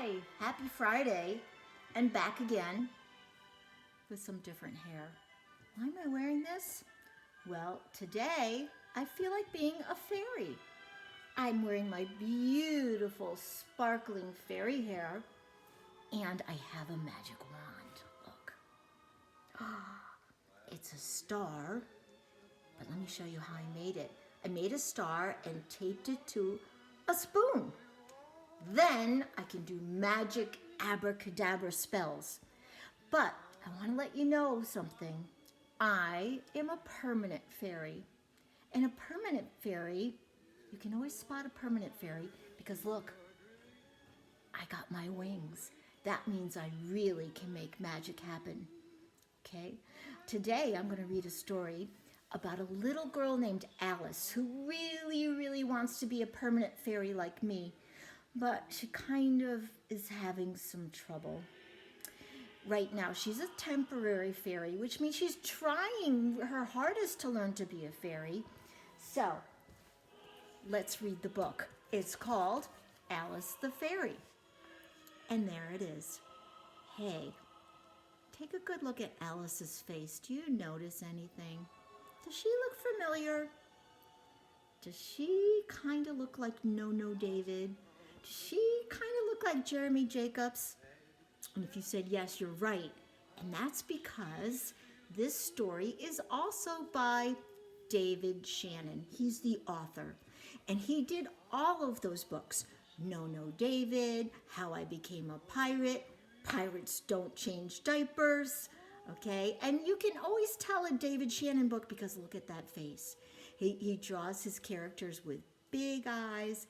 Hi, happy Friday, and back again with some different hair. Why am I wearing this? Well, today I feel like being a fairy. I'm wearing my beautiful sparkling fairy hair, and I have a magic wand. Look. It's a star, but let me show you how I made it. I made a star and taped it to a spoon. Then I can do magic abracadabra spells. But I want to let you know something. I am a permanent fairy. And a permanent fairy, you can always spot a permanent fairy because look, I got my wings. That means I really can make magic happen. Okay? Today I'm going to read a story about a little girl named Alice who really wants to be a permanent fairy like me. But she kind of is having some trouble. Right now, she's a temporary fairy, which means she's trying her hardest to learn to be a fairy. So, let's read the book. It's called Alice the Fairy. And there it is. Hey, take a good look at Alice's face. Do you notice anything? Does she look familiar? Does she kind of look like No David? Does she kind of look like Jeremy Jacobs? And if you said yes, you're right. And that's because this story is also by David Shannon. He's the author. And he did all of those books. No David, How I Became a Pirate, Pirates Don't Change Diapers, okay? And you can always tell a David Shannon book because look at that face. He draws his characters with big eyes,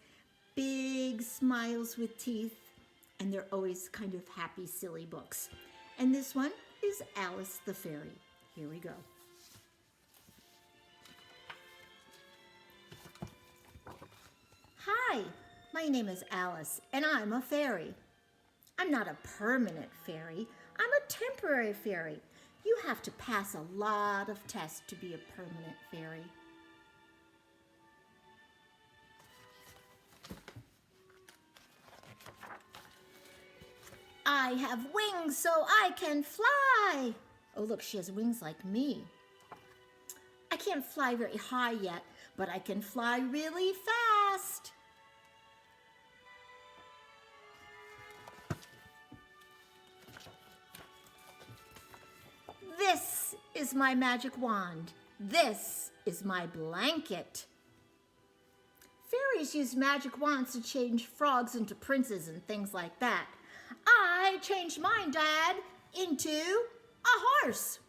big smiles with teeth, and they're always kind of happy, silly books. And this one is Alice the Fairy. Here we go. Hi, my name is Alice, and I'm a fairy. I'm not a permanent fairy. I'm a temporary fairy. You have to pass a lot of tests to be a permanent fairy. I have wings so I can fly. Oh, look, she has wings like me. I can't fly very high yet, but I can fly really fast. This is my magic wand. This is my blanket. Fairies use magic wands to change frogs into princes and things like that. I changed mine, Dad, into a horse.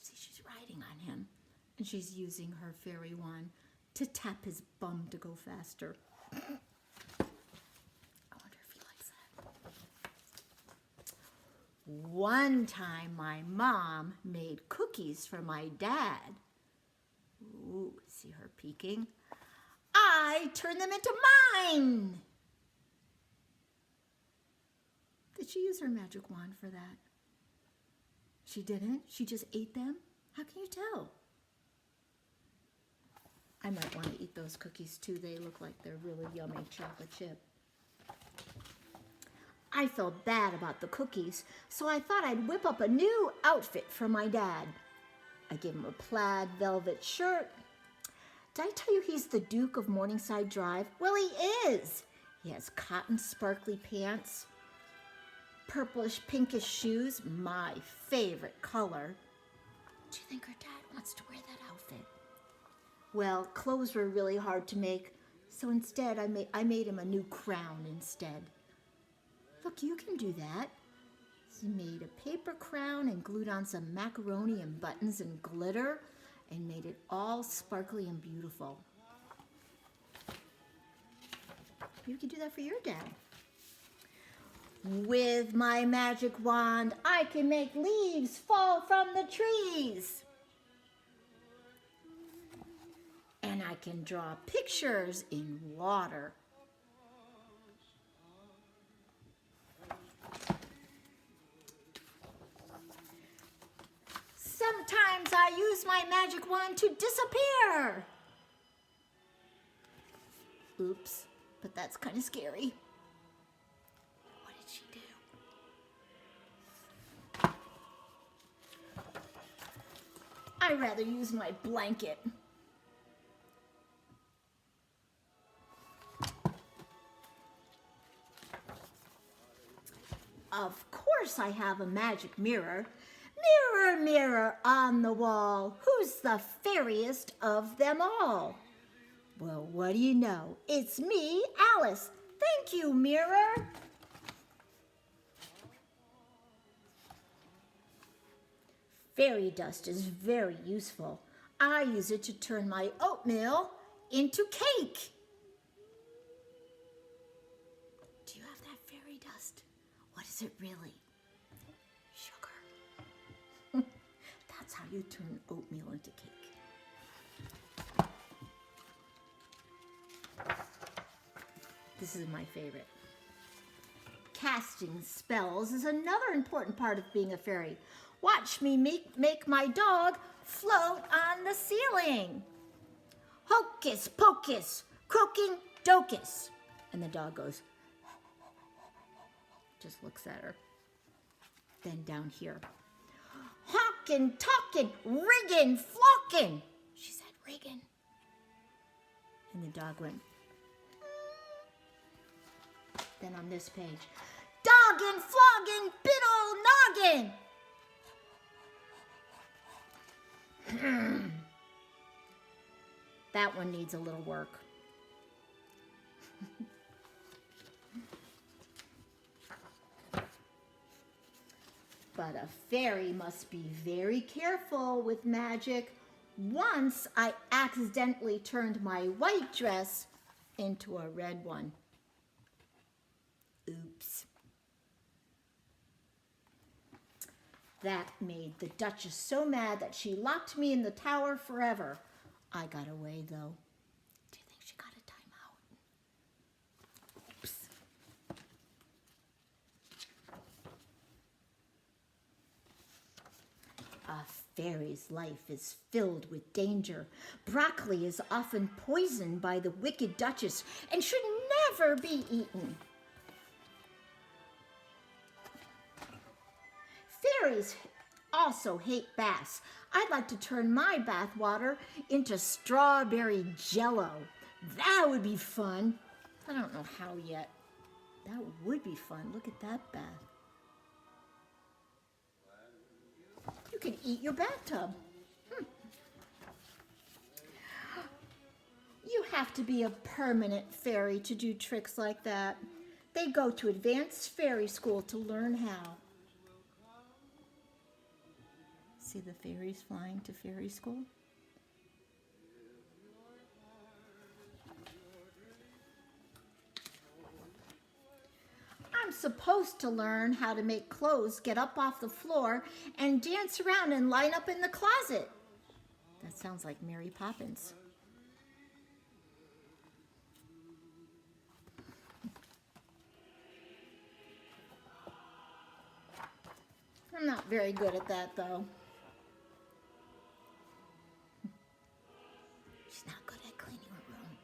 See, she's riding on him, and she's using her fairy wand to tap his bum to go faster. I wonder if he likes that. One time, my mom made cookies for my dad. Ooh, see her peeking? I turned them into mine. Did she use her magic wand for that? She didn't? She just ate them? How can you tell? I might want to eat those cookies too. They look like they're really yummy chocolate chip. I felt bad about the cookies, so I thought I'd whip up a new outfit for my dad. I gave him a plaid velvet shirt. Did I tell you he's the Duke of Morningside Drive? Well, he is. He has cotton sparkly pants, purplish pinkish shoes, my favorite color. Do you think her dad wants to wear that outfit? Well, clothes were really hard to make, so instead I made him a new crown instead. Look, you can do that. He made a paper crown and glued on some macaroni and buttons and glitter and made it all sparkly and beautiful. You can do that for your dad. With my magic wand, I can make leaves fall from the trees. And I can draw pictures in water. Sometimes I use my magic wand to disappear. Oops, but that's kind of scary. did she do? I'd rather use my blanket. Of course I have a magic mirror. Mirror, mirror on the wall, who's the fairiest of them all? Well, what do you know? It's me, Alice. Thank you, mirror. Fairy dust is very useful. I use it to turn my oatmeal into cake. Do you have that fairy dust? What is it really? Sugar. That's how you turn oatmeal into cake. This is my favorite. Casting spells is another important part of being a fairy. Watch me make my dog float on the ceiling. Hocus pocus, croaking docus. And the dog goes, just looks at her. Then down here, hawkin', talkin', riggin', flockin'. She said riggin'. And the dog went. Then on this page, doggin', floggin', biddle, noggin. That one needs a little work. But a fairy must be very careful with magic. Once I accidentally turned my white dress into a red one. Oops. That made the Duchess so mad that she locked me in the tower forever. I got away, though. Do you think she got a timeout? Oops. A fairy's life is filled with danger. Broccoli is often poisoned by the wicked Duchess and should never be eaten. Fairies also hate baths. I'd like to turn my bath water into strawberry jello. That would be fun. I don't know how yet. That would be fun. Look at that bath. You can eat your bathtub. You have to be a permanent fairy to do tricks like that. They go to advanced fairy school to learn how. See the fairies flying to fairy school? I'm supposed to learn how to make clothes get up off the floor and dance around and line up in the closet. That sounds like Mary Poppins. I'm not very good at that, though. She's not good at cleaning her room.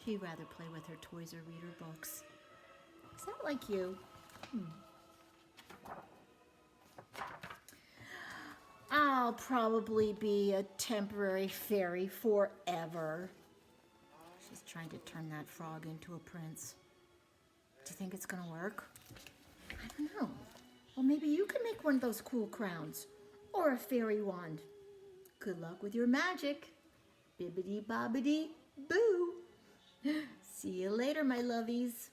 She'd rather play with her toys or read her books. Is that like you? I'll probably be a temporary fairy forever. She's trying to turn that frog into a prince. Do you think it's gonna work? I don't know. Well, maybe you can make one of those cool crowns or a fairy wand. Good luck with your magic. Bibbidi bobbidi boo. See you later, my lovies.